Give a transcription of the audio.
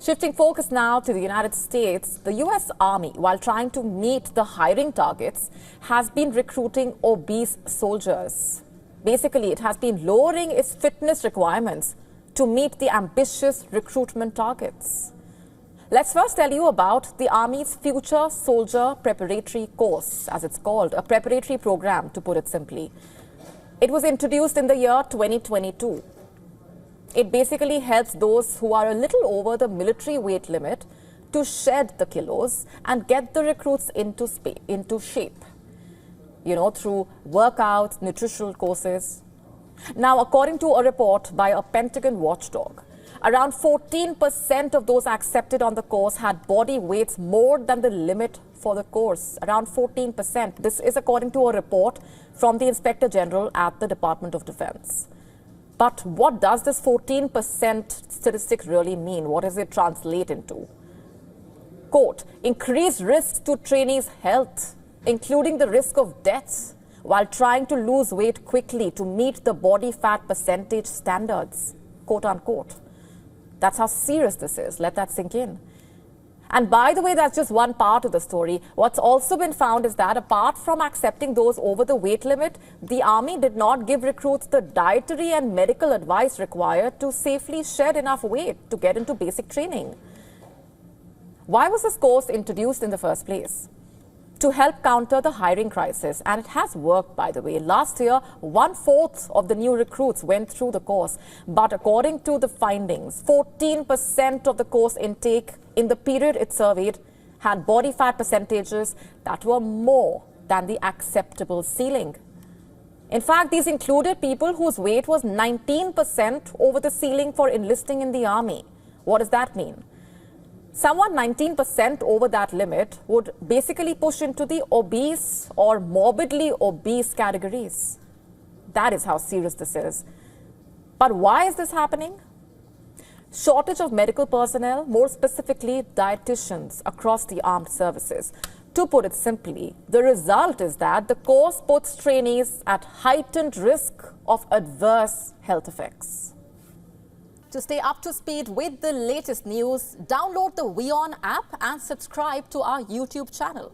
Shifting focus now to the United States, the U.S. Army, while trying to meet the hiring targets, has been recruiting obese soldiers. Basically, it has been lowering its fitness requirements to meet the ambitious recruitment targets. Let's first tell you about the Army's Future Soldier Preparatory Course, as it's called, a preparatory program, to put it simply. It was introduced in the year 2022. It basically helps those who are a little over the military weight limit to shed the kilos and get the recruits into shape, through workouts, nutritional courses. Now, according to a report by a Pentagon watchdog, around 14% of those accepted on the course had body weights more than the limit for the course. Around 14%. This is according to a report from the Inspector General at the Department of Defense. But what does this 14% statistic really mean? What does it translate into? Quote, increased risks to trainees' health, including the risk of deaths, while trying to lose weight quickly to meet the body fat percentage standards, quote unquote. That's how serious this is. Let that sink in. And by the way, that's just one part of the story. What's also been found is that apart from accepting those over the weight limit, the Army did not give recruits the dietary and medical advice required to safely shed enough weight to get into basic training. Why was this course introduced in the first place? To help counter the hiring crisis, and it has worked, by the way. Last year, 1/4 of the new recruits went through the course, but according to the findings, 14% of the course intake in the period it surveyed had body fat percentages that were more than the acceptable ceiling. In fact, these included people whose weight was 19% over the ceiling for enlisting in the Army. What does that mean? Someone 19% over that limit would basically push into the obese or morbidly obese categories. That is how serious this is. But why is this happening? Shortage of medical personnel, more specifically dietitians across the armed services. To put it simply, the result is that the course puts trainees at heightened risk of adverse health effects. To stay up to speed with the latest news, download the WION app and subscribe to our YouTube channel.